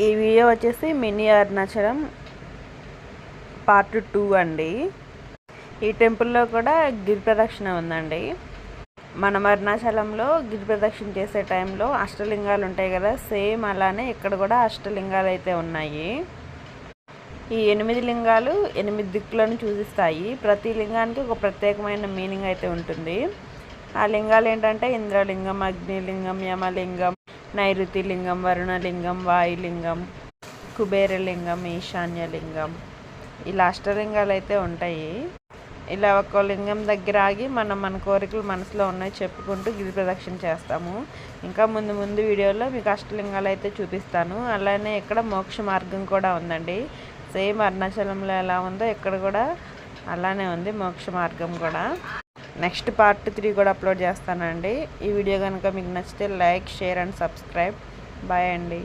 ఈ వీడియో వచ్చేసి mini Arunachalam part 2 అండి. ఈ టెంపుల్లో కూడా గిరి ప్రదక్షిణ ఉందండి. మనం అరుణాచలంలో గిరి ప్రదక్షిణ చేసే టైంలో అష్టలింగాలు ఉంటాయి కదా, సేమ్ అలానే ఇక్కడ కూడా అష్టలింగాలు అయితే ఉన్నాయి. ఈ 8 లింగాలు 8 దిక్కులను సూచిస్తాయి. ప్రతి లింగానికి ఒక ప్రత్యేకమైన మీనింగ్ అయితే ఉంటుంది. ఆ లింగాలు ఏంటంటే ఇంద్రలింగం, అగ్నిలింగం, యమలింగం, నైరుతి లింగం, వరుణలింగం, వాయులింగం, కుబేరలింగం, ఈశాన్యలింగం, ఇలా అష్టలింగాలు అయితే ఉంటాయి. ఇలా ఒక్కో లింగం దగ్గర ఆగి మనం మన కోరికలు మనసులో ఉన్నాయి చెప్పుకుంటూ గిరి ప్రదక్షిణ చేస్తాము. ఇంకా ముందు ముందు వీడియోలో మీకు అష్టలింగాలు అయితే చూపిస్తాను. అలానే ఇక్కడ మోక్ష మార్గం కూడా ఉందండి. సేమ్ అరుణాచలంలో ఎలా ఉందో ఇక్కడ కూడా అలానే ఉంది మోక్ష మార్గం కూడా. నెక్స్ట్ పార్ట్ 3 కూడా అప్లోడ్ చేస్తానండి. ఈ వీడియో కనుక మీకు నచ్చితే like, share and subscribe. Bye అండి.